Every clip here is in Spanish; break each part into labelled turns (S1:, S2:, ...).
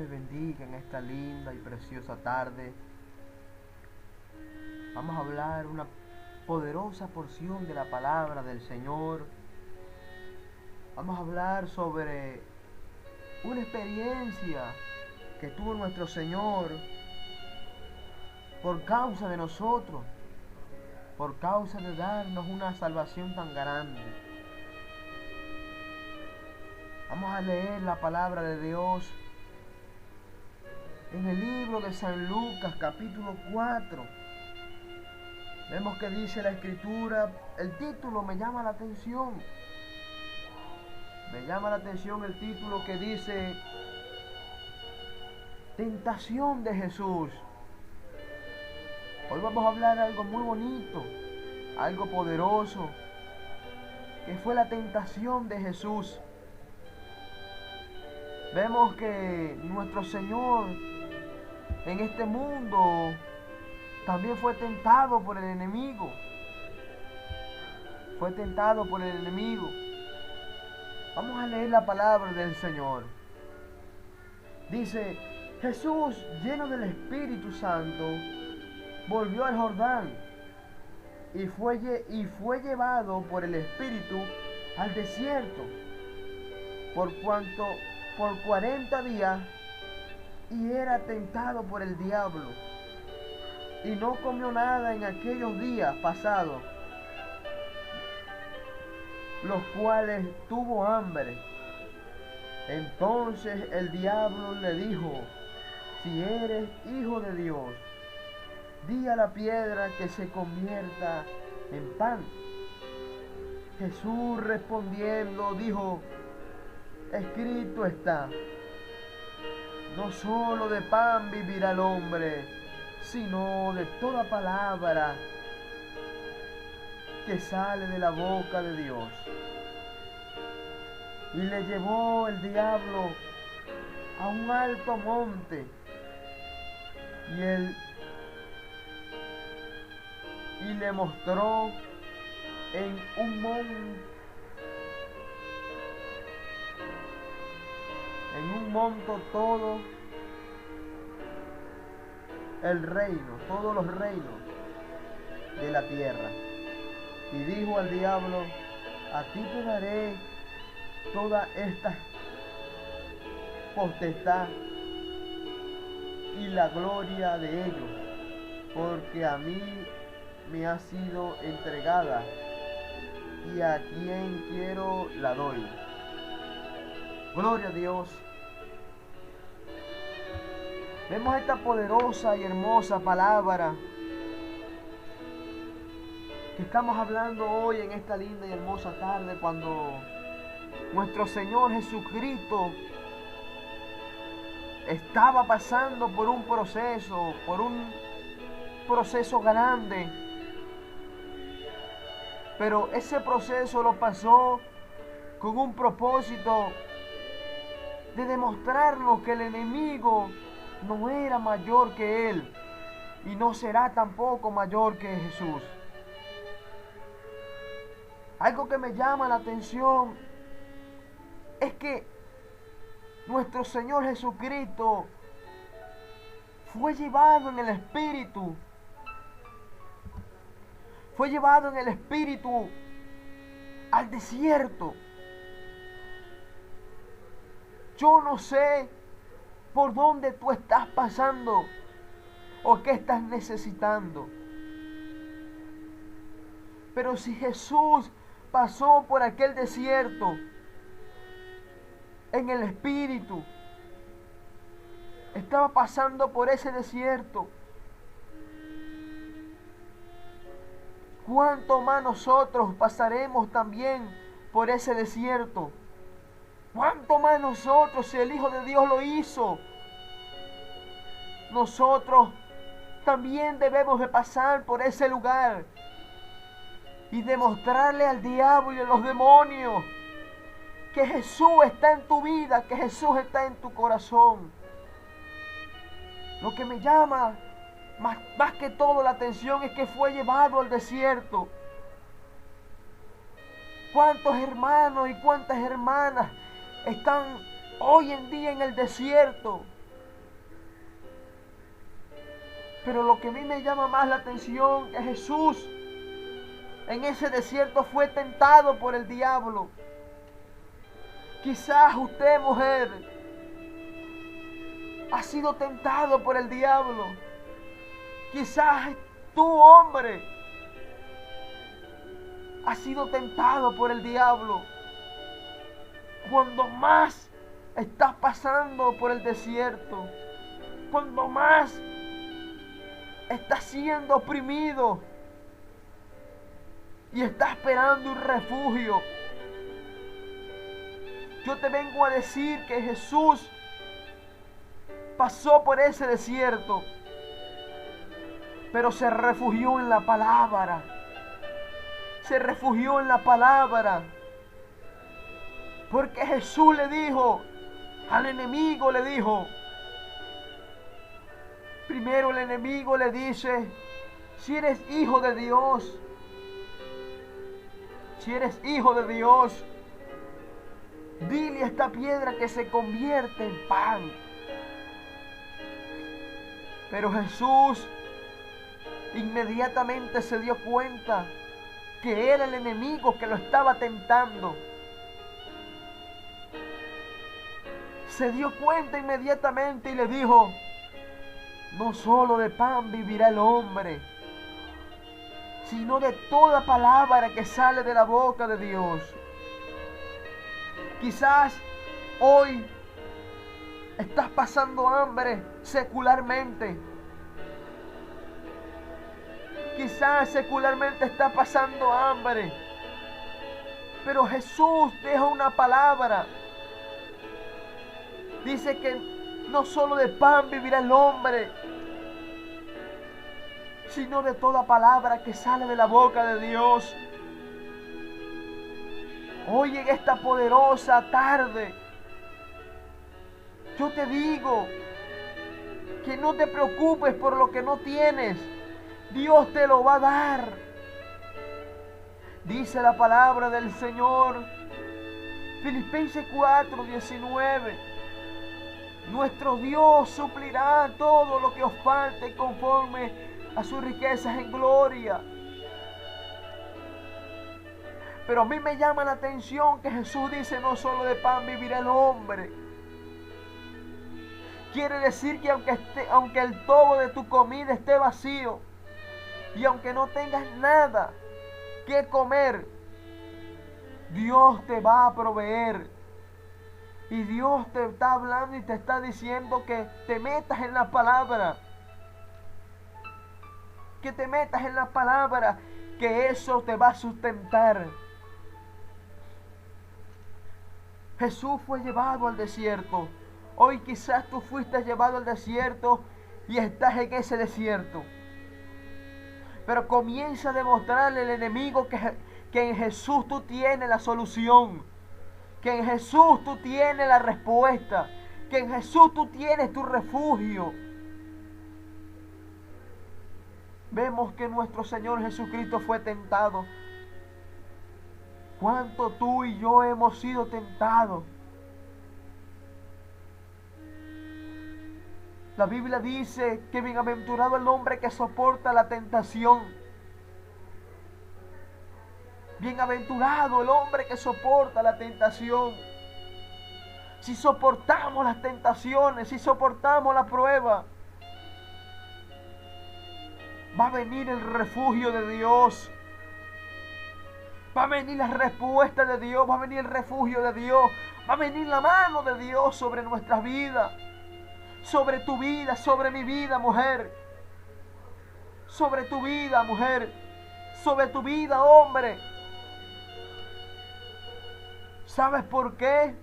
S1: les bendiga en esta linda y preciosa tarde. Vamos a hablar una poderosa porción de la palabra del Señor. Vamos a hablar sobre una experiencia que tuvo nuestro Señor por causa de nosotros, por causa de darnos una salvación tan grande. Vamos a leer la palabra de Dios en el libro de San Lucas, capítulo 4. Vemos que dice la escritura, el título me llama la atención. Me llama la atención el título que dice Tentación de Jesús. Hoy vamos a hablar de algo muy bonito, algo poderoso, que fue la tentación de Jesús. Vemos que nuestro Señor en este mundo también fue tentado por el enemigo. Fue tentado por el enemigo. Vamos a leer la palabra del Señor. Dice, Jesús, lleno del Espíritu Santo, volvió al Jordán y fue llevado por el Espíritu al desierto por 40 días, y era tentado por el diablo, y no comió nada en aquellos días pasados, los cuales tuvo hambre. Entonces el diablo le dijo, si eres hijo de Dios, di a la piedra que se convierta en pan. Jesús respondiendo dijo, escrito está, no solo de pan vivirá el hombre, sino de toda palabra que sale de la boca de Dios. Y le llevó el diablo a un alto monte, y le mostró en un monte todo el reino, todos los reinos de la tierra. Y dijo al diablo, a ti te daré toda esta potestad y la gloria de ellos, porque a mí me ha sido entregada, y a quien quiero la doy. Gloria a Dios. Vemos esta poderosa y hermosa palabra que estamos hablando hoy en esta linda y hermosa tarde, cuando nuestro Señor Jesucristo estaba pasando por un proceso grande, pero ese proceso lo pasó con un propósito de demostrarnos que el enemigo no era mayor que Él, y no será tampoco mayor que Jesús. Algo que me llama la atención es que nuestro Señor Jesucristo fue llevado en el Espíritu. Fue llevado en el Espíritu al desierto. Yo no sé por dónde tú estás pasando o qué estás necesitando. Pero si Jesús pasó por aquel desierto en el Espíritu, estaba pasando por ese desierto, ¿cuánto más nosotros pasaremos también por ese desierto? ¿Cuánto más nosotros, si el Hijo de Dios lo hizo? Nosotros también debemos de pasar por ese lugar y demostrarle al diablo y a los demonios que Jesús está en tu vida, que Jesús está en tu corazón. Lo que me llama más que todo la atención es que fue llevado al desierto. ¿Cuántos hermanos y cuántas hermanas están hoy en día en el desierto? Pero lo que a mí me llama más la atención es Jesús. En ese desierto fue tentado por el diablo. Quizás usted, mujer, ha sido tentado por el diablo. Quizás tú, hombre, has sido tentado por el diablo. Cuando más estás pasando por el desierto, cuando más estás siendo oprimido y estás esperando un refugio, yo te vengo a decir que Jesús pasó por ese desierto, pero se refugió en la palabra. Se refugió en la palabra. Porque Jesús le dijo, al enemigo le dijo, primero el enemigo le dice, si eres hijo de Dios, si eres hijo de Dios, dile a esta piedra que se convierte en pan. Pero Jesús inmediatamente se dio cuenta que era el enemigo que lo estaba tentando. Se dio cuenta inmediatamente y le dijo, no solo de pan vivirá el hombre, sino de toda palabra que sale de la boca de Dios. Quizás hoy estás pasando hambre secularmente. Quizás secularmente estás pasando hambre. Pero Jesús deja una palabra. Dice que no solo de pan vivirá el hombre, sino de toda palabra que sale de la boca de Dios. Hoy en esta poderosa tarde, yo te digo que no te preocupes por lo que no tienes. Dios te lo va a dar. Dice la palabra del Señor, Filipenses 4:19. Nuestro Dios suplirá todo lo que os falte conforme a sus riquezas en gloria. Pero a mí me llama la atención que Jesús dice, no solo de pan vivirá el hombre. Quiere decir que aunque el tobo de tu comida esté vacío y aunque no tengas nada que comer, Dios te va a proveer. Y Dios te está hablando y te está diciendo que te metas en la palabra. Que te metas en la palabra, que eso te va a sustentar. Jesús fue llevado al desierto. Hoy quizás tú fuiste llevado al desierto y estás en ese desierto. Pero comienza a demostrarle al enemigo que en Jesús tú tienes la solución. Que en Jesús tú tienes la respuesta. Que en Jesús tú tienes tu refugio. Vemos que nuestro Señor Jesucristo fue tentado. ¿Cuánto tú y yo hemos sido tentados? La Biblia dice que bienaventurado el hombre que soporta la tentación. Bienaventurado el hombre que soporta la tentación. Si soportamos las tentaciones, si soportamos la prueba, va a venir el refugio de Dios. Va a venir la respuesta de Dios, va a venir el refugio de Dios, va a venir la mano de Dios sobre nuestras vidas, sobre tu vida, sobre mi vida, mujer, sobre tu vida, mujer, sobre tu vida, hombre. ¿Sabes por qué?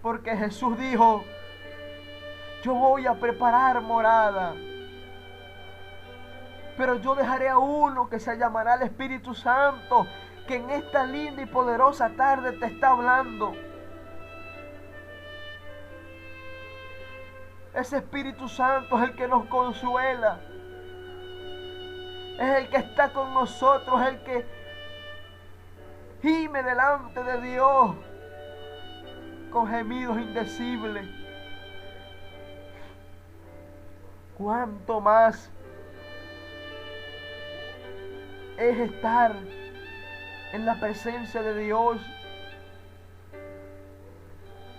S1: Porque Jesús dijo, yo voy a preparar morada, pero yo dejaré a uno que se llamará el Espíritu Santo, que en esta linda y poderosa tarde te está hablando. Ese Espíritu Santo es el que nos consuela, es el que está con nosotros, es el que gime delante de Dios con gemidos indecibles. Cuánto más es estar en la presencia de Dios.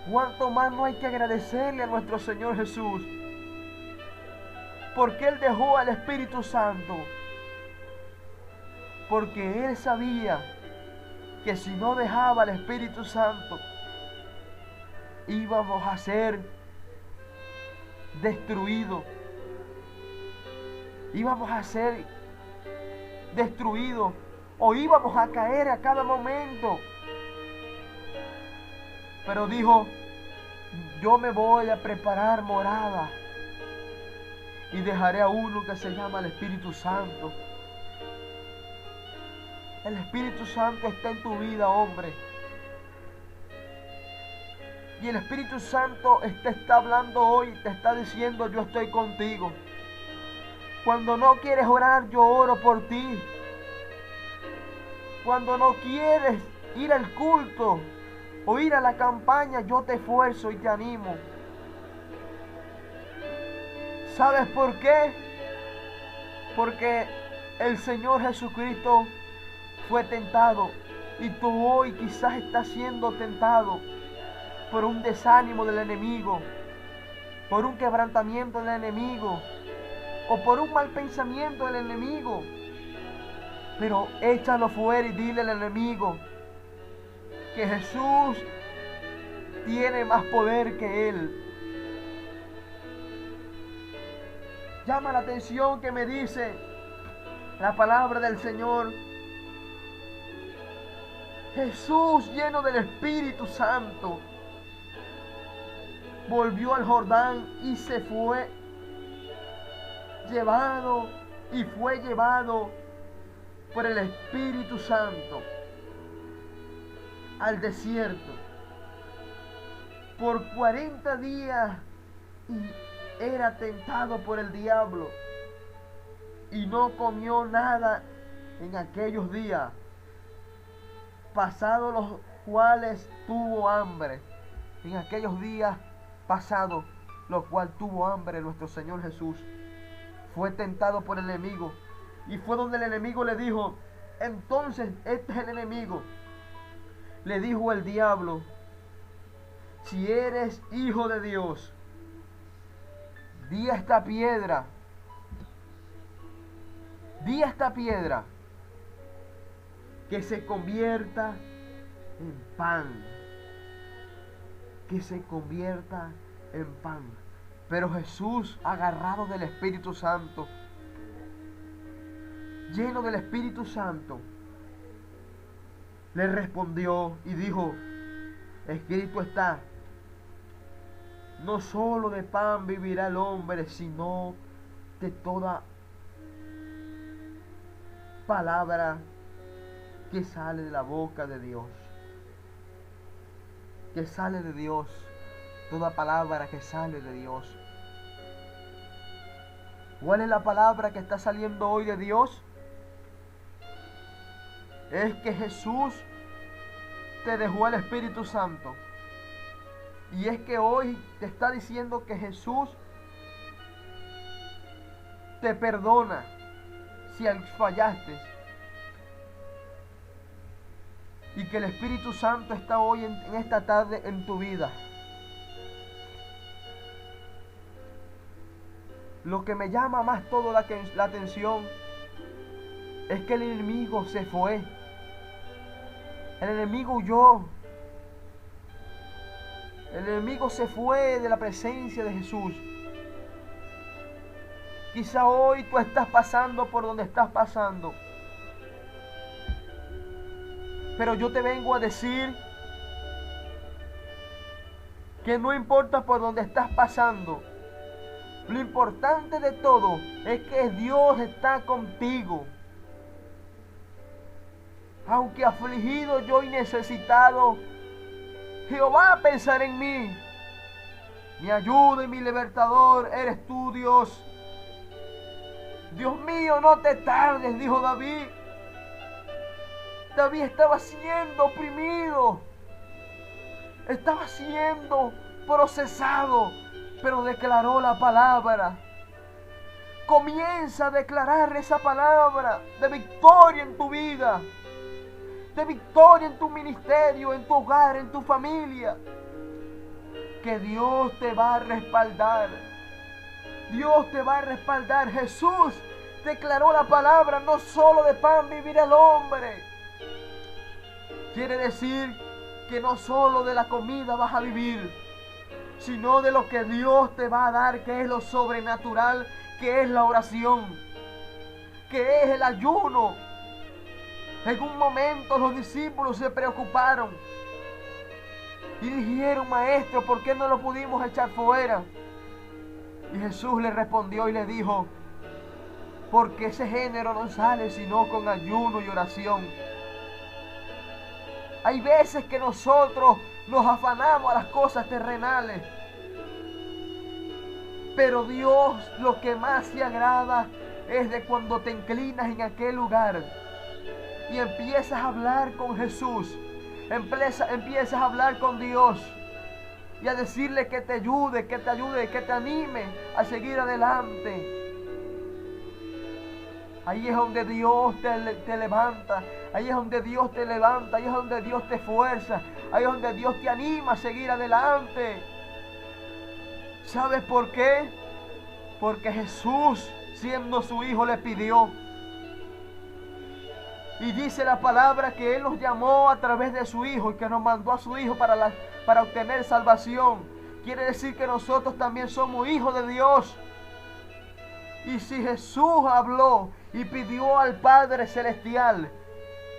S1: Cuánto más no hay que agradecerle a nuestro Señor Jesús, porque Él dejó al Espíritu Santo, porque Él sabía que si no dejaba al Espíritu Santo, íbamos a ser destruidos. Íbamos a ser destruidos o íbamos a caer a cada momento. Pero dijo, yo me voy a preparar morada y dejaré a uno que se llama el Espíritu Santo. El Espíritu Santo está en tu vida, hombre. Y el Espíritu Santo te está hablando hoy, te está diciendo, yo estoy contigo. Cuando no quieres orar, yo oro por ti. Cuando no quieres ir al culto o ir a la campaña, yo te esfuerzo y te animo. ¿Sabes por qué? Porque el Señor Jesucristo fue tentado y tú hoy quizás estás siendo tentado por un desánimo del enemigo, por un quebrantamiento del enemigo o por un mal pensamiento del enemigo. Pero échalo fuera y dile al enemigo que Jesús tiene más poder que él. Llama la atención que me dice la palabra del Señor. Jesús, lleno del Espíritu Santo, volvió al Jordán y se fue llevado por el Espíritu Santo al desierto por 40 días y era tentado por el diablo y no comió nada en aquellos días, pasados los cuales tuvo hambre. En aquellos días pasados los cuales tuvo hambre, nuestro Señor Jesús fue tentado por el enemigo. Y fue donde el enemigo le dijo, entonces este es el enemigo. Le dijo el diablo, si eres hijo de Dios, di a esta piedra que se convierta en pan. Que se convierta en pan. Pero Jesús, agarrado del Espíritu Santo, lleno del Espíritu Santo, le respondió y dijo, escrito está, no solo de pan vivirá el hombre, sino de toda palabra que sale de la boca de Dios. Que sale de Dios, toda palabra que sale de Dios. ¿Cuál es la palabra que está saliendo hoy de Dios? Es que Jesús te dejó el Espíritu Santo. Y es que hoy te está diciendo que Jesús te perdona si fallaste. Y que el Espíritu Santo está hoy en esta tarde en tu vida. Lo que me llama más todo la atención es que el enemigo se fue. El enemigo huyó. El enemigo se fue de la presencia de Jesús. Quizá hoy tú estás pasando por donde estás pasando. Pero yo te vengo a decir que no importa por donde estás pasando. Lo importante de todo es que Dios está contigo. Aunque afligido yo y necesitado, Jehová pensará en mí. Mi ayuda y mi libertador eres tú, Dios. Dios mío, no te tardes, dijo David. David estaba siendo oprimido, estaba siendo procesado, pero declaró la palabra. Comienza a declarar esa palabra de victoria en tu vida, de victoria en tu ministerio, en tu hogar, en tu familia. Que Dios te va a respaldar. Dios te va a respaldar. Jesús declaró la palabra: no solo de pan vivirá el hombre. Quiere decir que no solo de la comida vas a vivir, sino de lo que Dios te va a dar, que es lo sobrenatural, que es la oración, que es el ayuno. En un momento los discípulos se preocuparon y dijeron: maestro, ¿por qué no lo pudimos echar fuera? Y Jesús le respondió y le dijo: porque ese género no sale sino con ayuno y oración. Hay veces que nosotros nos afanamos a las cosas terrenales, pero Dios lo que más se agrada es de cuando te inclinas en aquel lugar y empiezas a hablar con Jesús, empiezas a hablar con Dios y a decirle que te ayude, que te anime a seguir adelante. Ahí es donde Dios te levanta, ahí es donde Dios te levanta, ahí es donde Dios te fuerza, ahí es donde Dios te anima a seguir adelante. ¿Sabes por qué? Porque Jesús, siendo su Hijo, le pidió. Y dice la palabra que Él nos llamó a través de su Hijo y que nos mandó a su Hijo para obtener salvación. Quiere decir que nosotros también somos hijos de Dios. Y si Jesús habló y pidió al Padre Celestial,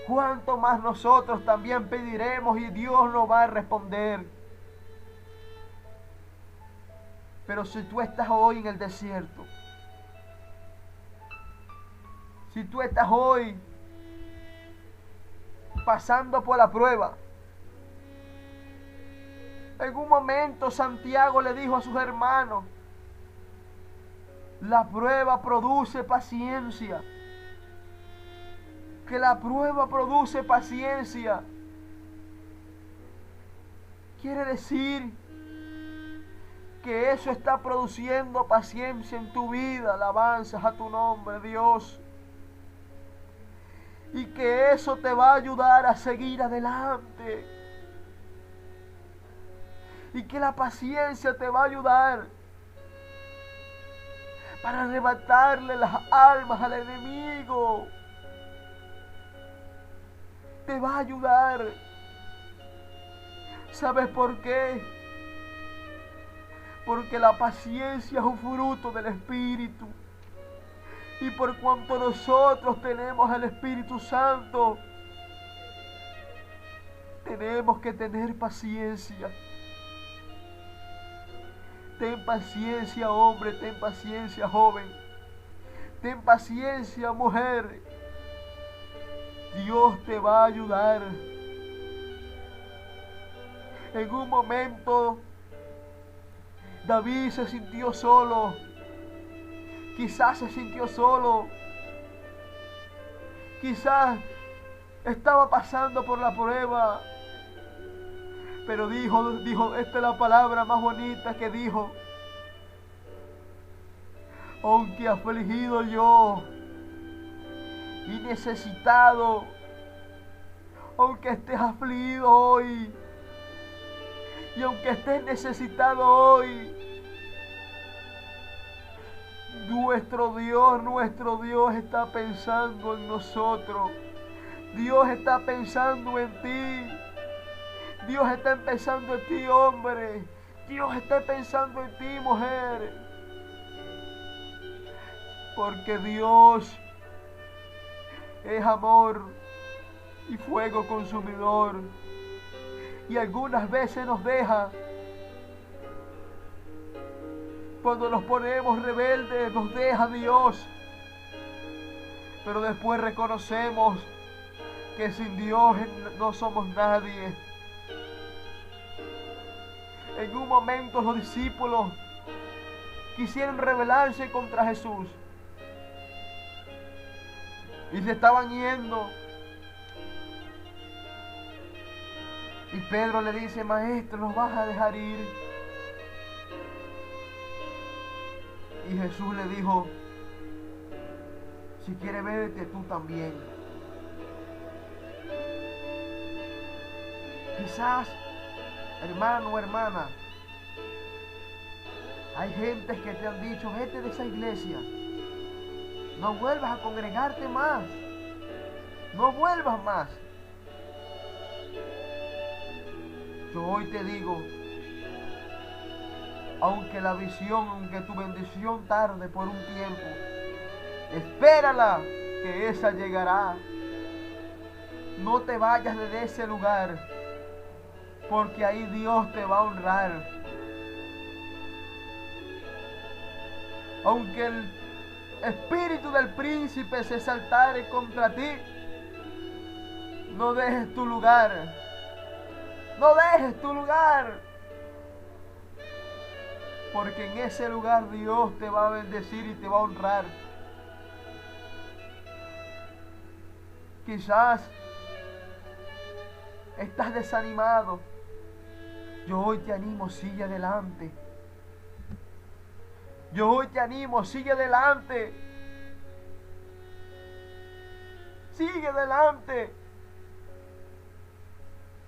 S1: ¿cuánto más nosotros también pediremos y Dios nos va a responder? Pero si tú estás hoy en el desierto, si tú estás hoy pasando por la prueba, en un momento Santiago le dijo a sus hermanos: la prueba produce paciencia. Que la prueba produce paciencia. Quiere decir que eso está produciendo paciencia en tu vida. Alabanzas a tu nombre, Dios. Y que eso te va a ayudar a seguir adelante. Y que la paciencia te va a ayudar para arrebatarle las almas al enemigo. Te va a ayudar. ¿Sabes por qué? Porque la paciencia es un fruto del Espíritu. Y por cuanto nosotros tenemos el Espíritu Santo, tenemos que tener paciencia. Ten paciencia, hombre, ten paciencia, joven. Ten paciencia, mujer. Dios te va a ayudar. En un momento, David se sintió solo. Quizás se sintió solo. Quizás estaba pasando por la prueba. Pero dijo, esta es la palabra más bonita que dijo: aunque afligido yo y necesitado, aunque estés afligido hoy y aunque estés necesitado hoy, nuestro Dios está pensando en nosotros. Dios está pensando en ti. Dios está pensando en ti, hombre. Dios está pensando en ti, mujer. Porque Dios es amor y fuego consumidor. Y algunas veces nos deja. Cuando nos ponemos rebeldes, nos deja Dios. Pero después reconocemos que sin Dios no somos nadie. En un momento los discípulos quisieron rebelarse contra Jesús y se estaban yendo. Y Pedro le dice: maestro, ¿nos vas a dejar ir? Y Jesús le dijo: si quiere verte tú también. Quizás, hermano o hermana, hay gentes que te han dicho, vete de esa iglesia, no vuelvas a congregarte más, no vuelvas más. Yo hoy te digo, aunque la visión, aunque tu bendición tarde por un tiempo, espérala, que esa llegará. No te vayas de ese lugar, porque ahí Dios te va a honrar. Aunque el espíritu del príncipe se exaltare contra ti, no dejes tu lugar. No dejes tu lugar. Porque en ese lugar Dios te va a bendecir y te va a honrar. Quizás estás desanimado. Yo hoy te animo, sigue adelante. Yo hoy te animo, sigue adelante. Sigue adelante.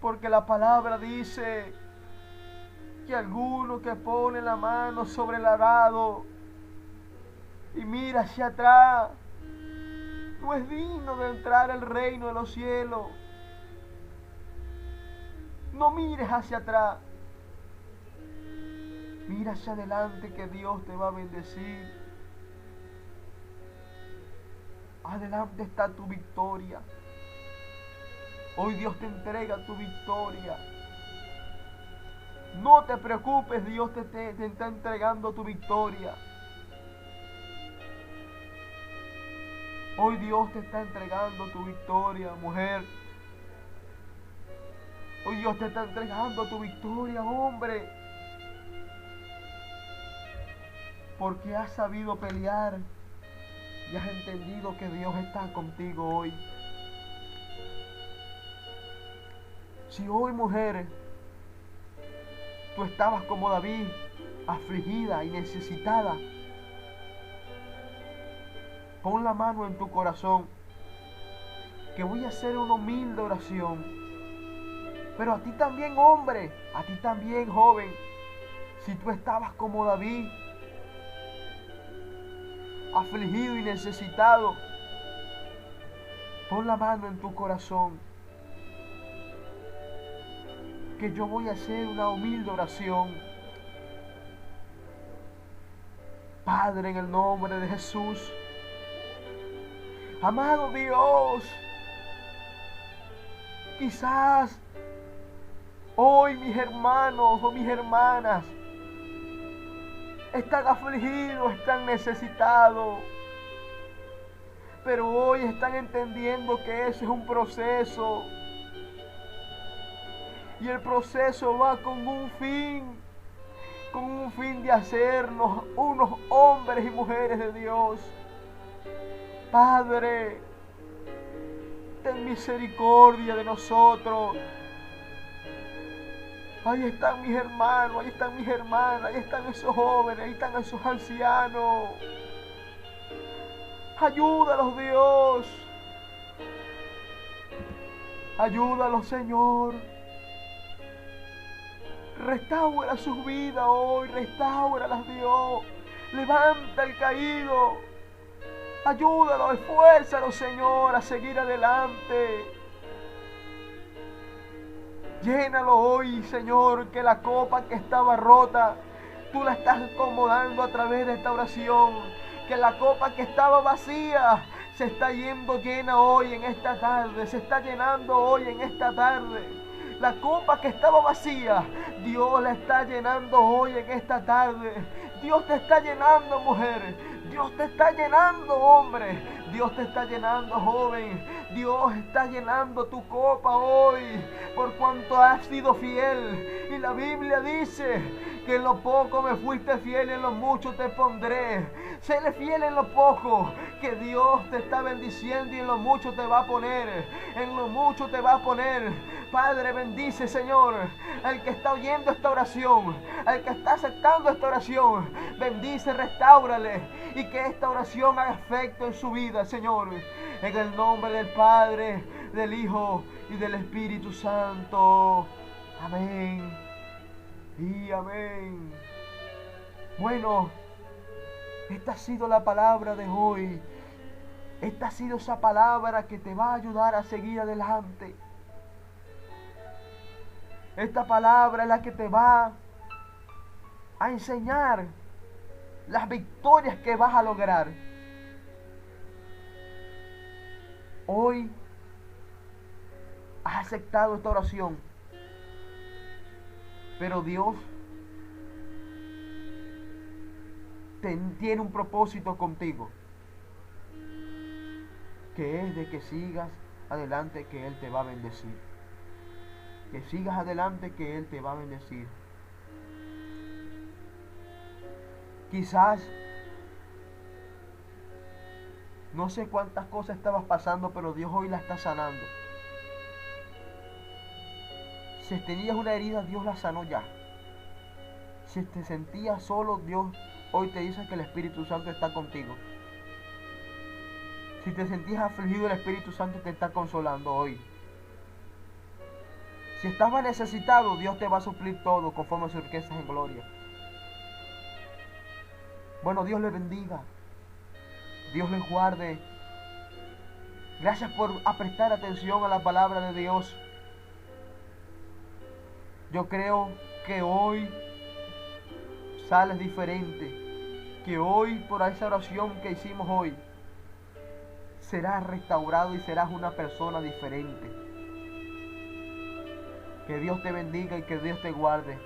S1: Porque la palabra dice que alguno que pone la mano sobre el arado y mira hacia atrás, no es digno de entrar al reino de los cielos. No mires hacia atrás. Mira hacia adelante, que Dios te va a bendecir. Adelante está tu victoria. Hoy Dios te entrega tu victoria. No te preocupes, Dios te está entregando tu victoria. Hoy Dios te está entregando tu victoria, mujer. Hoy Dios te está entregando tu victoria, hombre. Porque has sabido pelear y has entendido que Dios está contigo hoy. Si hoy, mujer, tú estabas como David, afligida y necesitada, pon la mano en tu corazón, que voy a hacer una humilde oración. Pero a ti también, hombre, a ti también, joven, si tú estabas como David, afligido y necesitado, pon la mano en tu corazón, que yo voy a hacer una humilde oración. Padre, en el nombre de Jesús, amado Dios, quizás hoy mis hermanos o mis hermanas están afligidos, están necesitados, pero hoy están entendiendo que ese es un proceso. Y el proceso va con un fin de hacernos unos hombres y mujeres de Dios. Padre, ten misericordia de nosotros. Ahí están mis hermanos, ahí están mis hermanas, ahí están esos jóvenes, ahí están esos ancianos. Ayúdalos, Dios. Ayúdalos, Señor. Restaura sus vidas hoy, restáuralas, Dios. Levanta el caído. Ayúdalo, esfuérzalo, Señor, a seguir adelante. Llénalo hoy, Señor, que la copa que estaba rota, tú la estás acomodando a través de esta oración. Que la copa que estaba vacía se está yendo llena hoy en esta tarde. Se está llenando hoy en esta tarde. La copa que estaba vacía, Dios la está llenando hoy en esta tarde. Dios te está llenando, mujer. Dios te está llenando, hombre. Dios te está llenando, joven. Dios está llenando tu copa hoy, por cuanto has sido fiel. Y la Biblia dice que en lo poco me fuiste fiel y en lo mucho te pondré. Séle fiel en lo poco, que Dios te está bendiciendo y en lo mucho te va a poner. En lo mucho te va a poner. Padre, bendice, Señor, al que está oyendo esta oración, al que está aceptando esta oración. Bendice, restáurale y que esta oración haga efecto en su vida, Señor. En el nombre del Padre, del Hijo y del Espíritu Santo. Amén y amén. Bueno, esta ha sido la palabra de hoy. Esta ha sido esa palabra que te va a ayudar a seguir adelante. Esta palabra es la que te va a enseñar las victorias que vas a lograr. Hoy has aceptado esta oración, pero Dios tiene un propósito contigo, que es de que sigas adelante, que Él te va a bendecir. Que sigas adelante, que Él te va a bendecir. Quizás no sé cuántas cosas estabas pasando, pero Dios hoy la está sanando. Si tenías una herida, Dios la sanó ya. Si te sentías solo, Dios hoy te dice que el Espíritu Santo está contigo. Si te sentías afligido, el Espíritu Santo te está consolando hoy. Si estabas necesitado, Dios te va a suplir todo conforme a sus riquezas en gloria. Bueno, Dios les bendiga. Dios les guarde. Gracias por prestar atención a la palabra de Dios. Yo creo que hoy sales diferente. Que hoy, por esa oración que hicimos hoy, serás restaurado y serás una persona diferente. Que Dios te bendiga y que Dios te guarde.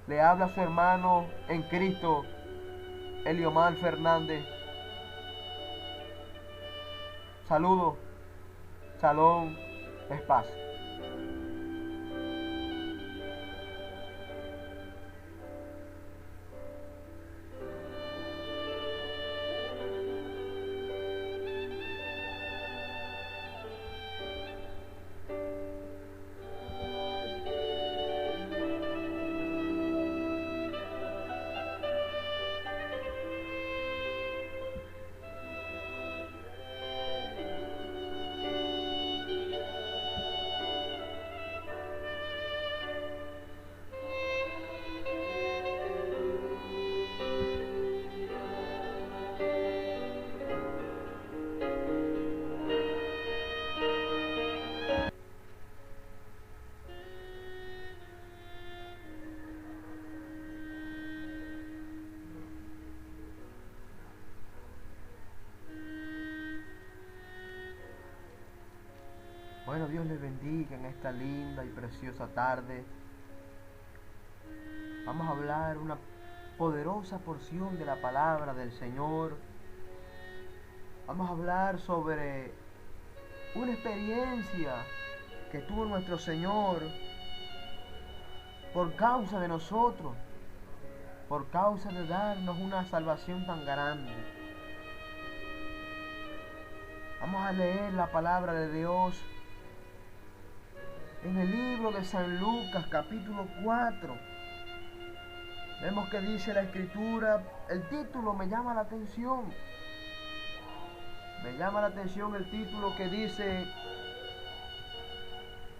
S1: Le habla a su hermano en Cristo, Eliomar Fernández. Saludos, shalom, es paz. Bueno, Dios les bendiga en esta linda y preciosa tarde. Vamos a hablar una poderosa porción de la palabra del Señor. Vamos a hablar sobre una experiencia que tuvo nuestro Señor por causa de nosotros, por causa de darnos una salvación tan grande. Vamos a leer la palabra de Dios en el libro de San Lucas, capítulo 4. Vemos que dice la escritura, el título me llama la atención. Me llama la atención el título que dice,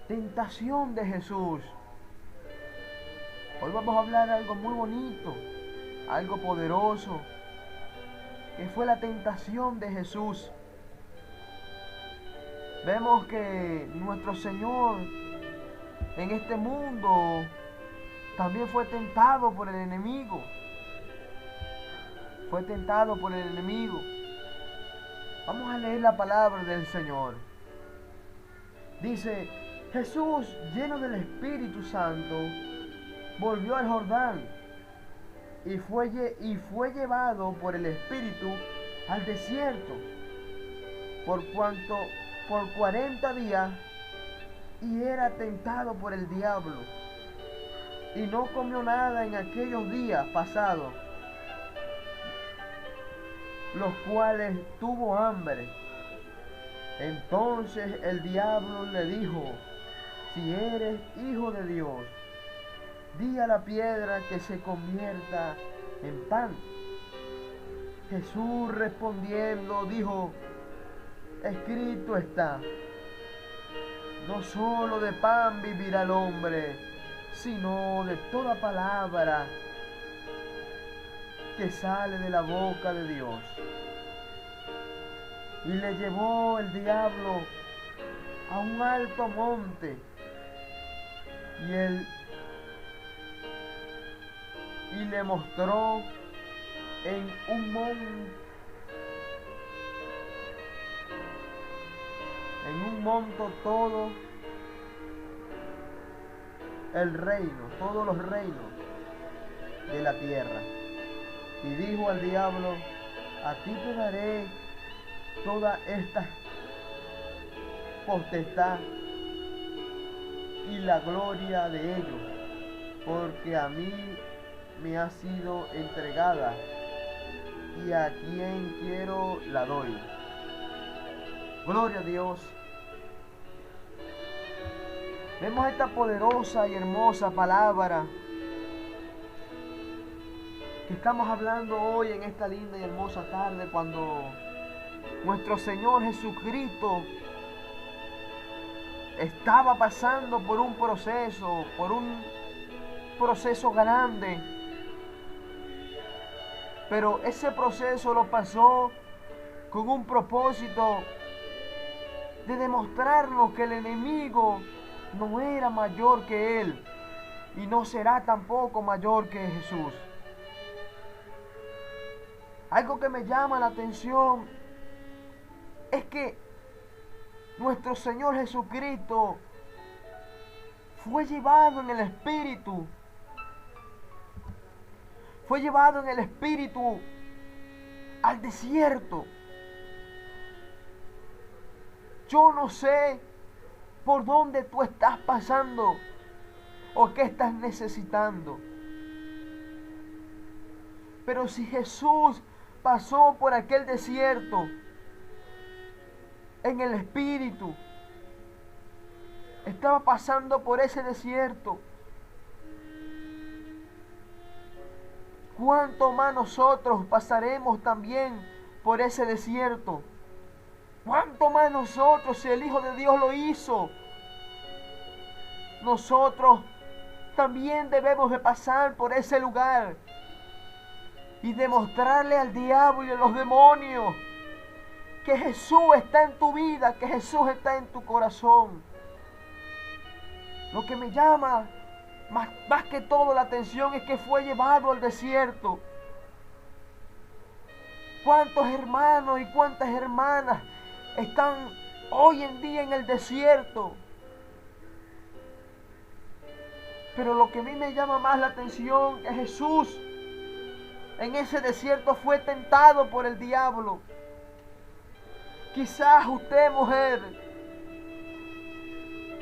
S1: Tentación de Jesús. Hoy vamos a hablar de algo muy bonito, algo poderoso, que fue la tentación de Jesús. Vemos que nuestro Señor en este mundo también fue tentado por el enemigo. Fue tentado por el enemigo. Vamos a leer la palabra del Señor. Dice, Jesús, lleno del Espíritu Santo, volvió al Jordán y fue llevado por el Espíritu al desierto por 40 días, y era tentado por el diablo, y no comió nada en aquellos días pasados, los cuales tuvo hambre. Entonces el diablo le dijo: si eres hijo de Dios, di a la piedra que se convierta en pan. Jesús respondiendo dijo: escrito está, no solo de pan vivirá el hombre, sino de toda palabra que sale de la boca de Dios. Y le llevó el diablo a un alto monte, y le mostró en un monte todo el reino, todos los reinos de la tierra. Y dijo al diablo: a ti te daré toda esta potestad y la gloria de ellos, porque a mí me ha sido entregada, y a quien quiero la doy. Gloria a Dios. Vemos esta poderosa y hermosa palabra que estamos hablando hoy en esta linda y hermosa tarde, cuando nuestro Señor Jesucristo estaba pasando por un proceso grande. Pero ese proceso lo pasó con un propósito de demostrarnos que el enemigo no era mayor que Él, y no será tampoco mayor que Jesús. Algo que me llama la atención es que nuestro Señor Jesucristo fue llevado en el Espíritu. Fue llevado en el Espíritu al desierto. Yo no sé por dónde tú estás pasando o qué estás necesitando. Pero si Jesús pasó por aquel desierto en el Espíritu, estaba pasando por ese desierto, ¿cuánto más nosotros pasaremos también por ese desierto? ¿Cuánto más nosotros, si el Hijo de Dios lo hizo? Nosotros también debemos de pasar por ese lugar y demostrarle al diablo y a los demonios que Jesús está en tu vida, que Jesús está en tu corazón. Lo que me llama más que todo la atención es que fue llevado al desierto. ¿Cuántos hermanos y cuántas hermanas están hoy en día en el desierto? Pero lo que a mí me llama más la atención es que Jesús en ese desierto fue tentado por el diablo. Quizás usted, mujer,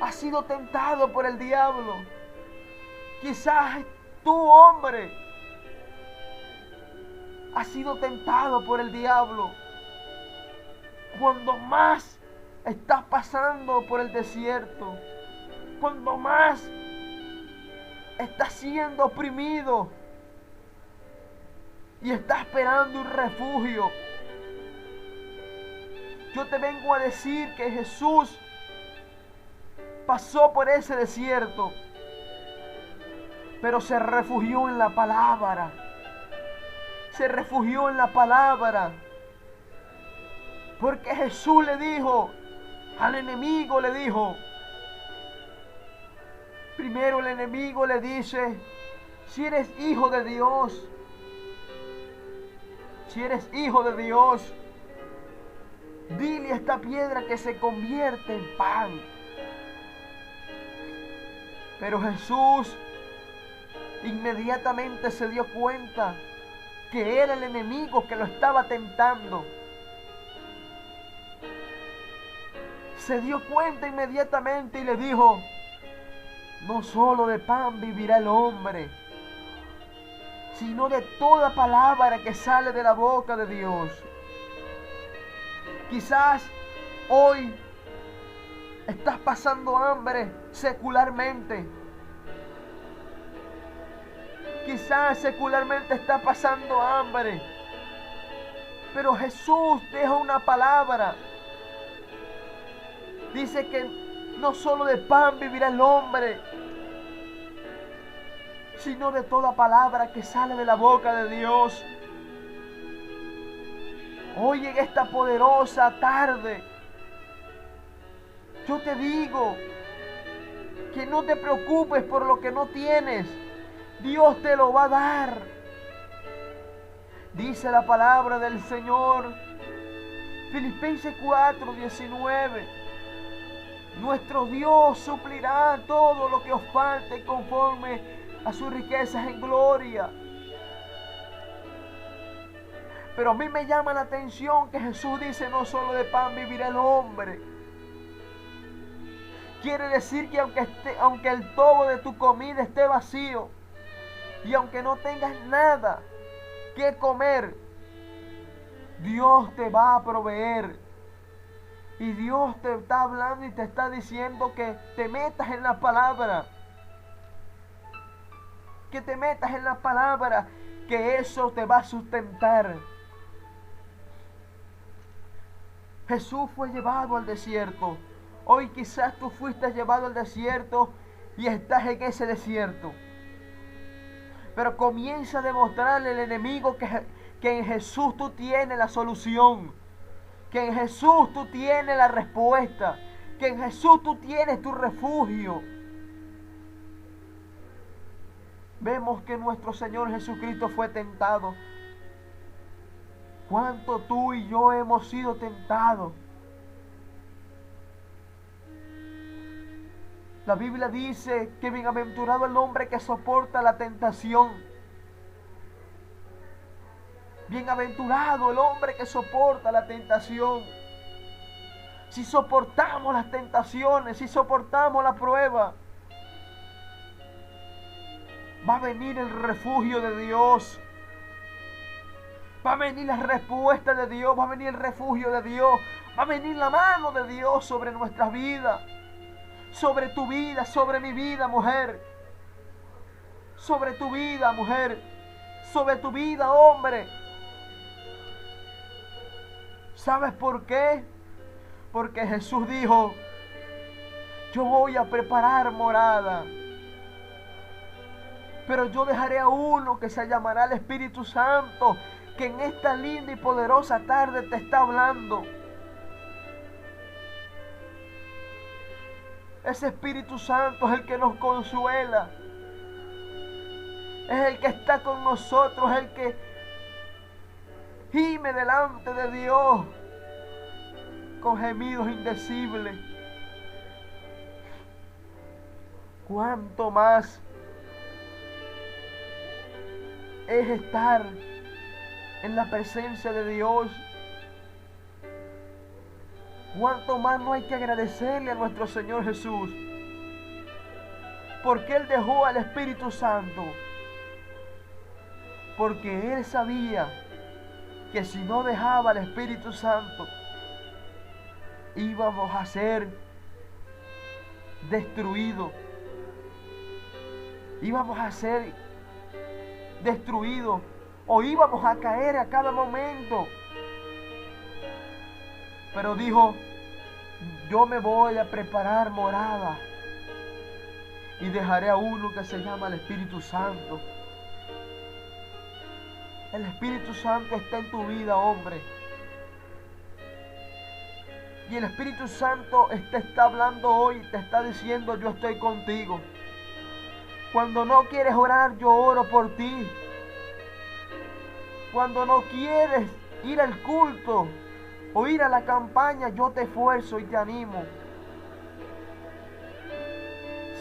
S1: ha sido tentado por el diablo. Quizás tú, hombre, has sido tentado por el diablo. Cuando más estás pasando por el desierto, cuando más estás siendo oprimido y estás esperando un refugio, yo te vengo a decir que Jesús pasó por ese desierto, pero se refugió en la palabra. Se refugió en la palabra. Porque Jesús le dijo al enemigo, le dijo, primero el enemigo le dice: si eres hijo de Dios, si eres hijo de Dios, dile a esta piedra que se convierte en pan. Pero Jesús inmediatamente se dio cuenta que era el enemigo que lo estaba tentando. Se dio cuenta inmediatamente y le dijo: no solo de pan vivirá el hombre, sino de toda palabra que sale de la boca de Dios. Quizás hoy estás pasando hambre secularmente. Quizás secularmente estás pasando hambre. Pero Jesús deja una palabra. Dice que no solo de pan vivirá el hombre, sino de toda palabra que sale de la boca de Dios. Hoy en esta poderosa tarde, yo te digo que no te preocupes por lo que no tienes. Dios te lo va a dar. Dice la palabra del Señor, Filipenses 4:19. Nuestro Dios suplirá todo lo que os falte conforme a sus riquezas en gloria. Pero a mí me llama la atención que Jesús dice: no solo de pan vivirá el hombre. Quiere decir que aunque el tobo de tu comida esté vacío y aunque no tengas nada que comer, Dios te va a proveer. Y Dios te está hablando y te está diciendo que te metas en la palabra. Que te metas en la palabra, que eso te va a sustentar. Jesús fue llevado al desierto. Hoy quizás tú fuiste llevado al desierto y estás en ese desierto. Pero comienza a demostrarle al enemigo que en Jesús tú tienes la solución. Que en Jesús tú tienes la respuesta. Que en Jesús tú tienes tu refugio. Vemos que nuestro Señor Jesucristo fue tentado. ¿Cuánto tú y yo hemos sido tentados? La Biblia dice que bienaventurado el hombre que soporta la tentación. Bienaventurado el hombre que soporta la tentación. Si soportamos las tentaciones, si soportamos la prueba, va a venir el refugio de Dios. Va a venir la respuesta de Dios, va a venir el refugio de Dios, va a venir la mano de Dios sobre nuestras vidas, sobre tu vida, sobre mi vida, mujer, sobre tu vida, mujer, sobre tu vida, hombre. ¿Sabes por qué? Porque Jesús dijo: yo voy a preparar morada, pero yo dejaré a uno que se llamará el Espíritu Santo, que en esta linda y poderosa tarde te está hablando. Ese Espíritu Santo es el que nos consuela, es el que está con nosotros, es el que gime delante de Dios con gemidos indecibles. ¿Cuánto más es estar en la presencia de Dios? ¿Cuánto más no hay que agradecerle a nuestro Señor Jesús? Porque Él dejó al Espíritu Santo. Porque Él sabía que si no dejaba al Espíritu Santo, íbamos a ser destruidos. Íbamos a ser destruidos o íbamos a caer a cada momento. Pero dijo: yo me voy a preparar morada y dejaré a uno que se llama el Espíritu Santo. El Espíritu Santo está en tu vida, hombre. Y el Espíritu Santo te está hablando hoy, te está diciendo: yo estoy contigo. Cuando no quieres orar, yo oro por ti. Cuando no quieres ir al culto o ir a la campaña, yo te esfuerzo y te animo.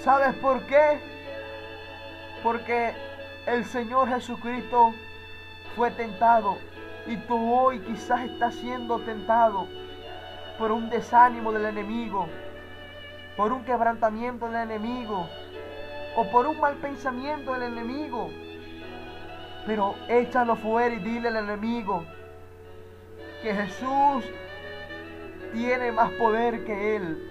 S1: ¿Sabes por qué? Porque el Señor Jesucristo fue tentado y tú hoy quizás estás siendo tentado por un desánimo del enemigo, por un quebrantamiento del enemigo o por un mal pensamiento del enemigo. Pero échalo fuera y dile al enemigo que Jesús tiene más poder que Él.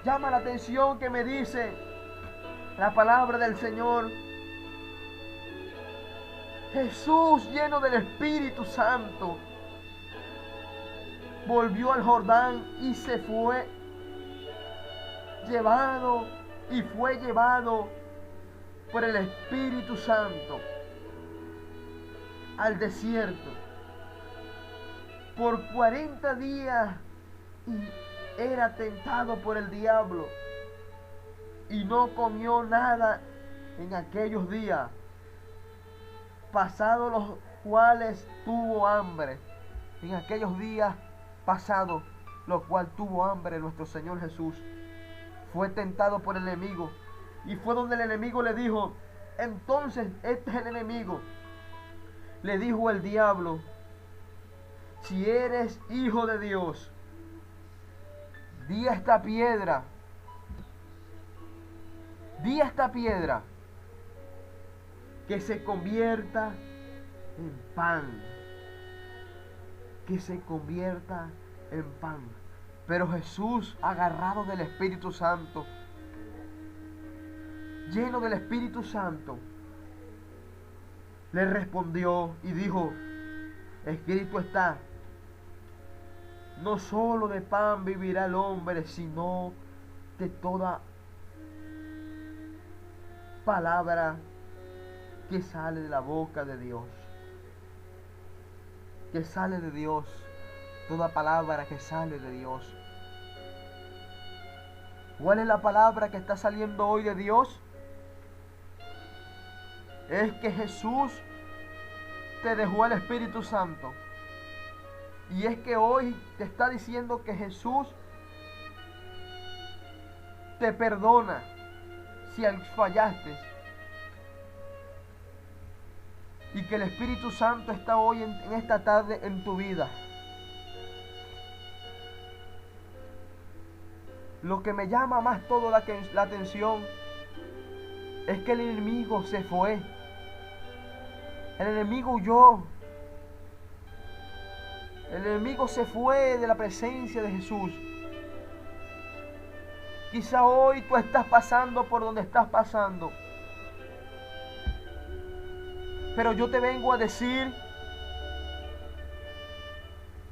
S1: Llama la atención que me dice la palabra del Señor. Jesús, lleno del Espíritu Santo, volvió al Jordán y fue llevado por el Espíritu Santo al desierto por 40 días y era tentado por el diablo y no comió nada en aquellos días, pasados los cuales tuvo hambre. En aquellos días pasados, los cuales tuvo hambre nuestro Señor Jesús. Fue tentado por el enemigo. Y fue donde el enemigo le dijo, entonces este es el enemigo. Le dijo el diablo, si eres hijo de Dios, di a esta piedra que se convierta en pan. Que se convierta en pan. Pero Jesús, agarrado del Espíritu Santo, lleno del Espíritu Santo, le respondió y dijo, escrito está, no solo de pan vivirá el hombre, sino de toda palabra que sale de la boca de Dios. Que sale de Dios. Toda palabra que sale de Dios. ¿Cuál es la palabra que está saliendo hoy de Dios? Es que Jesús te dejó el Espíritu Santo. Y es que hoy te está diciendo que Jesús te perdona si fallaste. Y que el Espíritu Santo está hoy en esta tarde en tu vida. Lo que me llama más todo la atención es que el enemigo se fue. El enemigo huyó. El enemigo se fue de la presencia de Jesús. Quizá hoy tú estás pasando por donde estás pasando. Pero yo te vengo a decir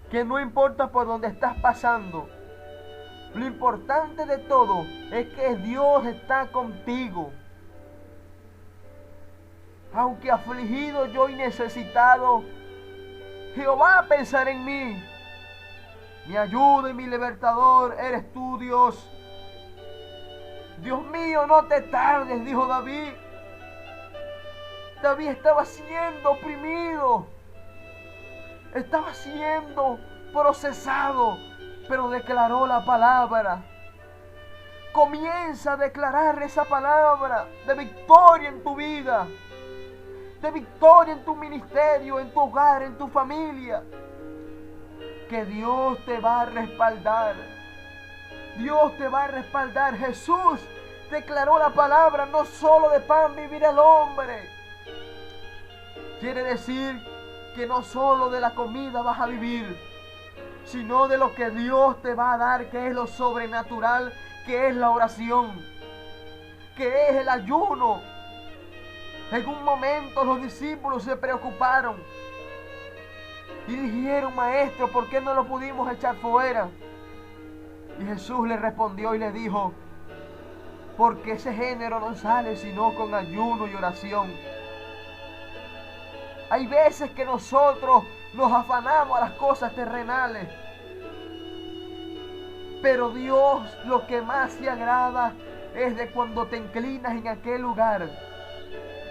S1: que no importa por donde estás pasando. Lo importante de todo es que Dios está contigo. Aunque afligido yo y necesitado, Jehová pensará en mí. Mi ayuda y mi libertador eres tú, Dios. Dios mío, no te tardes, dijo David. David estaba siendo oprimido. Estaba siendo procesado, pero declaró la palabra. Comienza a declarar esa palabra de victoria en tu vida, de victoria en tu ministerio, en tu hogar, en tu familia. Que Dios te va a respaldar. Dios te va a respaldar. Jesús declaró la palabra, no solo de pan vivirá el hombre. Quiere decir que no solo de la comida vas a vivir, sino de lo que Dios te va a dar, que es lo sobrenatural, que es la oración, que es el ayuno. En un momento los discípulos se preocuparon y dijeron, maestro, ¿por qué no lo pudimos echar fuera? Y Jesús le respondió y le dijo, porque ese género no sale sino con ayuno y oración. Hay veces que nosotros nos afanamos a las cosas terrenales, pero Dios lo que más se agrada es de cuando te inclinas en aquel lugar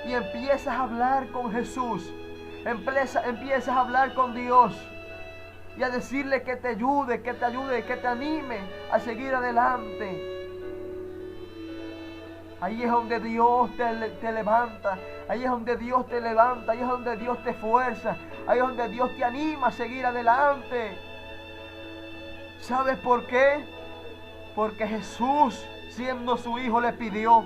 S1: y empiezas a hablar con Jesús, empiezas a hablar con Dios y a decirle que te ayude, que te anime a seguir adelante. Ahí es donde Dios te levanta. Ahí es donde Dios te levanta. Ahí es donde Dios te fuerza. Ahí es donde Dios te anima a seguir adelante. ¿Sabes por qué? Porque Jesús, siendo su hijo, le pidió.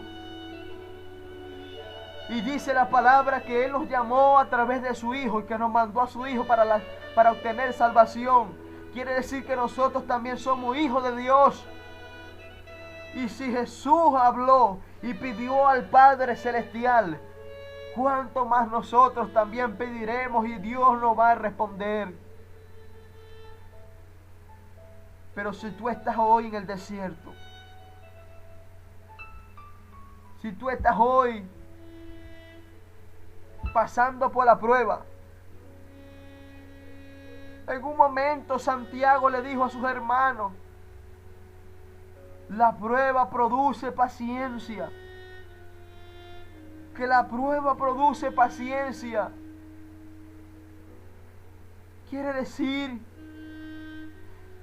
S1: Y dice la palabra que Él nos llamó a través de su Hijo y que nos mandó a su Hijo para obtener salvación. Quiere decir que nosotros también somos hijos de Dios. Y si Jesús habló y pidió al Padre Celestial, ¿cuánto más nosotros también pediremos y Dios nos va a responder? Pero si tú estás hoy en el desierto, si tú estás hoy pasando por la prueba, en un momento Santiago le dijo a sus hermanos, la prueba produce paciencia. Que la prueba produce paciencia. Quiere decir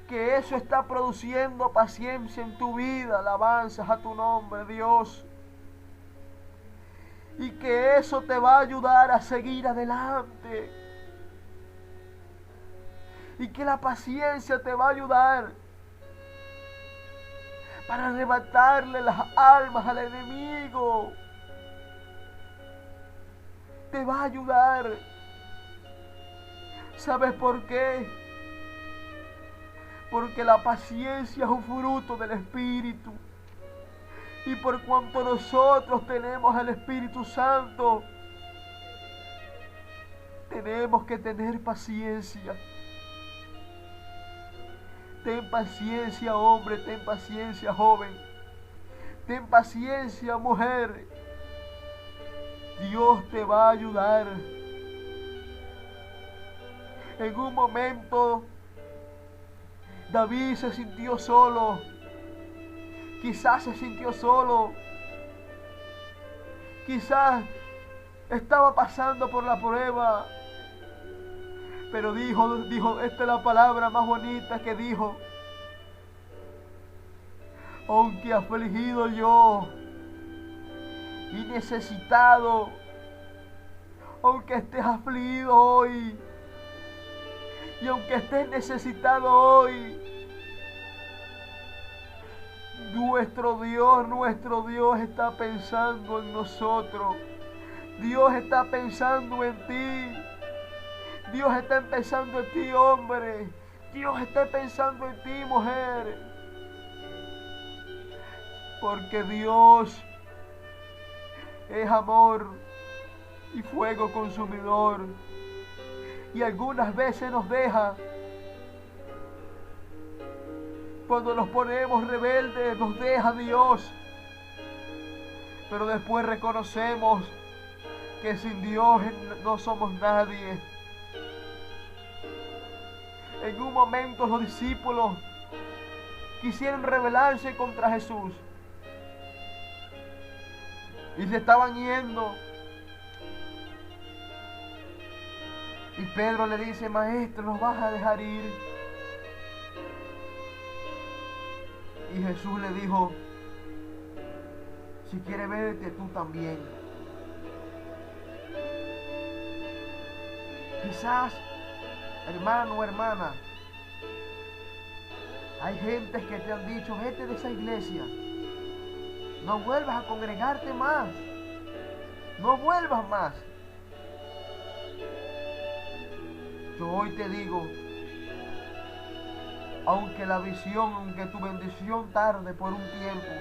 S1: que eso está produciendo paciencia en tu vida. Alabanzas a tu nombre, Dios. Y que eso te va a ayudar a seguir adelante. Y que la paciencia te va a ayudar para arrebatarle las almas al enemigo. Te va a ayudar. ¿Sabes por qué? Porque la paciencia es un fruto del Espíritu. Y por cuanto nosotros tenemos al Espíritu Santo, tenemos que tener paciencia. Ten paciencia, hombre, ten paciencia, joven. Ten paciencia, mujer. Dios te va a ayudar. En un momento, David se sintió solo. Quizás se sintió solo. Quizás estaba pasando por la prueba. Pero dijo, esta es la palabra más bonita que dijo. Aunque afligido yo y necesitado, aunque estés afligido hoy, y aunque estés necesitado hoy, nuestro Dios está pensando en nosotros. Dios está pensando en ti. Dios está pensando en ti, hombre. Dios está pensando en ti, mujer. Porque Dios es amor y fuego consumidor. Y algunas veces nos deja. Cuando nos ponemos rebeldes, nos deja Dios. Pero después reconocemos que sin Dios no somos nadie. En un momento los discípulos quisieron rebelarse contra Jesús. Y se estaban yendo. Y Pedro le dice, maestro, ¿nos vas a dejar ir? Y Jesús le dijo, si quieres vete tú también. Quizás, hermano o hermana, hay gentes que te han dicho, vete de esa iglesia. No vuelvas a congregarte más. No vuelvas más. Yo hoy te digo, aunque la visión, aunque tu bendición tarde por un tiempo,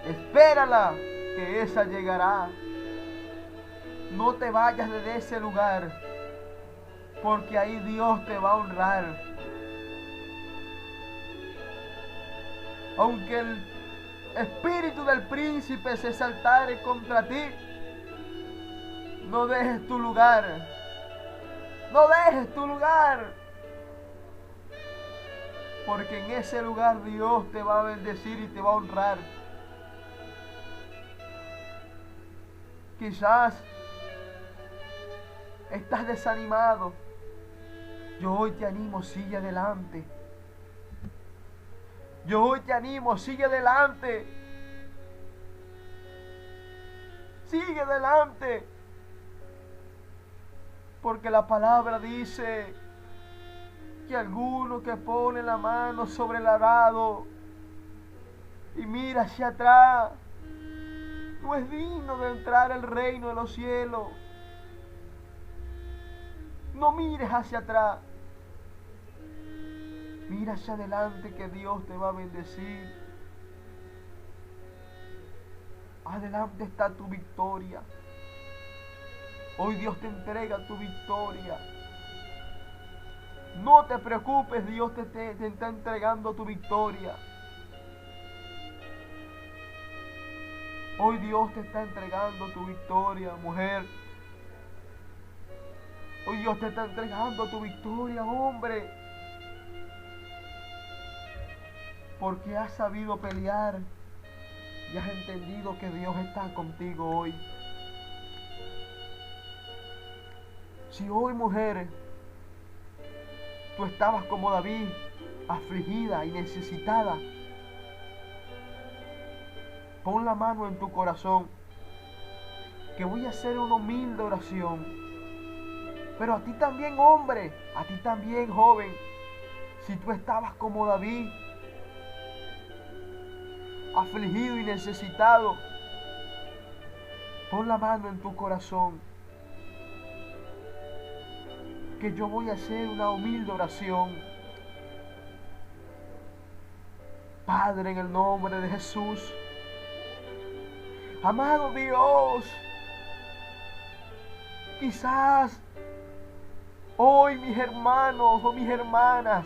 S1: espérala, que esa llegará. No te vayas de ese lugar, porque ahí Dios te va a honrar. Aunque el espíritu del príncipe se exaltare contra ti, no dejes tu lugar. No dejes tu lugar. Porque en ese lugar Dios te va a bendecir y te va a honrar. Quizás estás desanimado. Yo hoy te animo, sigue adelante. Yo hoy te animo, sigue adelante. Sigue adelante. Porque la palabra dice que alguno que pone la mano sobre el arado y mira hacia atrás, no es digno de entrar al reino de los cielos. No mires hacia atrás. Mira hacia adelante que Dios te va a bendecir. Adelante está tu victoria. Hoy Dios te entrega tu victoria. No te preocupes, Dios te está entregando tu victoria. Hoy Dios te está entregando tu victoria, mujer. Hoy Dios te está entregando tu victoria, hombre. Porque has sabido pelear y has entendido que Dios está contigo hoy. Si hoy, mujer, tú estabas como David, afligida y necesitada, pon la mano en tu corazón, que voy a hacer una humilde oración. Pero a ti también, hombre, a ti también, joven, si tú estabas como David, afligido y necesitado, pon la mano en tu corazón, que yo voy a hacer una humilde oración. Padre, en el nombre de Jesús, amado Dios, quizás hoy mis hermanos o mis hermanas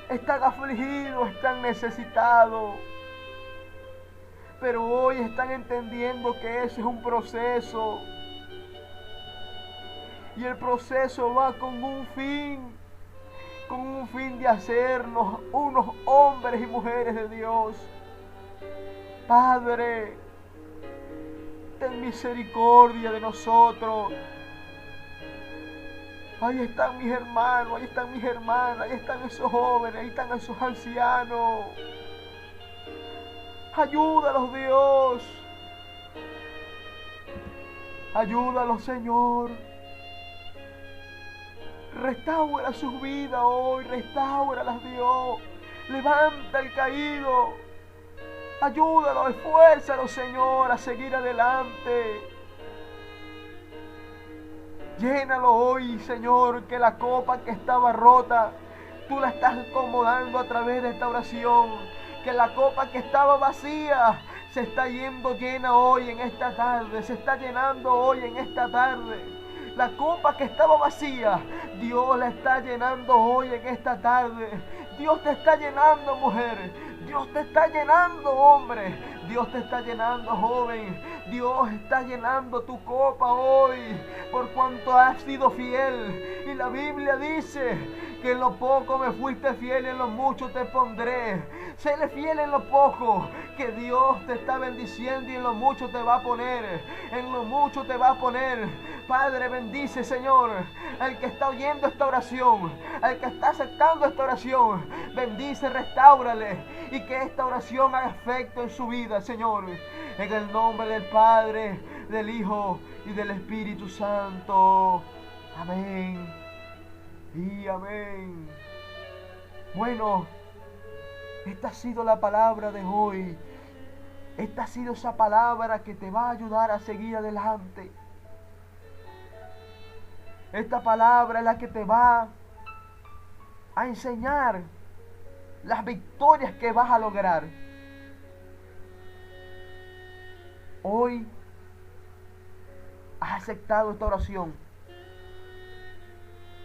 S1: están afligidos, están necesitados, pero hoy están entendiendo que ese es un proceso. Y el proceso va con un fin de hacernos unos hombres y mujeres de Dios. Padre, ten misericordia de nosotros. Ahí están mis hermanos, ahí están mis hermanas, ahí están esos jóvenes, ahí están esos ancianos. Ayúdalos, Dios. Ayúdalos, Señor. Restaura sus vidas hoy, restáuralas, Dios. Levanta el caído. Ayúdalo, esfuérzalo, Señor, a seguir adelante. Llénalo hoy, Señor, que la copa que estaba rota, tú la estás acomodando a través de esta oración. Que la copa que estaba vacía se está yendo llena hoy en esta tarde, se está llenando hoy en esta tarde. La copa que estaba vacía, Dios la está llenando hoy en esta tarde. Dios te está llenando, mujer. Dios te está llenando, hombre. Dios te está llenando, joven. Dios está llenando tu copa hoy, por cuanto has sido fiel. Y la Biblia dice que en lo poco me fuiste fiel, en lo mucho te pondré. Séle fiel en lo poco, que Dios te está bendiciendo y en lo mucho te va a poner. En lo mucho te va a poner. Padre, bendice, Señor, al que está oyendo esta oración, al que está aceptando esta oración. Bendice, restáurale y que esta oración haga efecto en su vida, Señor. En el nombre del Padre, del Hijo y del Espíritu Santo. Amén y amén. Bueno, esta ha sido la palabra de hoy. Esta ha sido esa palabra que te va a ayudar a seguir adelante. Esta palabra es la que te va a enseñar las victorias que vas a lograr. Hoy has aceptado esta oración,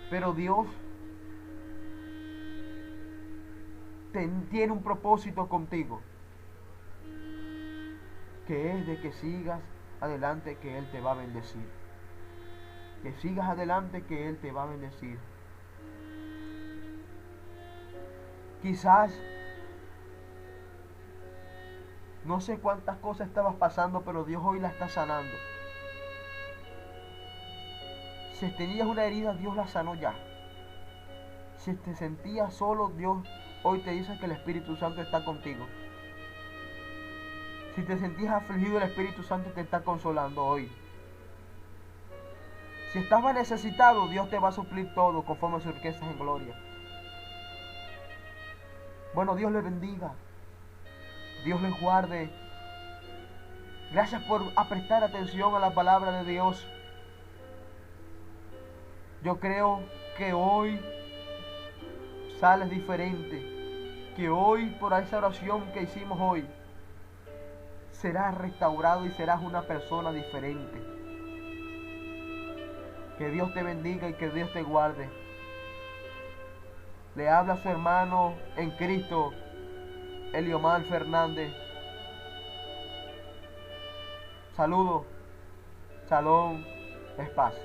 S1: pero Dios tiene un propósito contigo, que es de que sigas adelante, que Él te va a bendecir. Que sigas adelante, que Él te va a bendecir. Quizás no sé cuántas cosas estabas pasando, pero Dios hoy la está sanando. Si tenías una herida, Dios la sanó ya. Si te sentías solo, Dios hoy te dice que el Espíritu Santo está contigo. Si te sentías afligido, el Espíritu Santo te está consolando hoy. Si estabas necesitado, Dios te va a suplir todo conforme a sus riquezas en gloria. Bueno, Dios les bendiga. Dios les guarde. Gracias por prestar atención a la palabra de Dios. Yo creo que hoy sales diferente, que hoy por esa oración que hicimos hoy, serás restaurado y serás una persona diferente. Que Dios te bendiga y que Dios te guarde. Le habla a su hermano en Cristo, Eliomar Fernández. Saludos, shalom, es paz.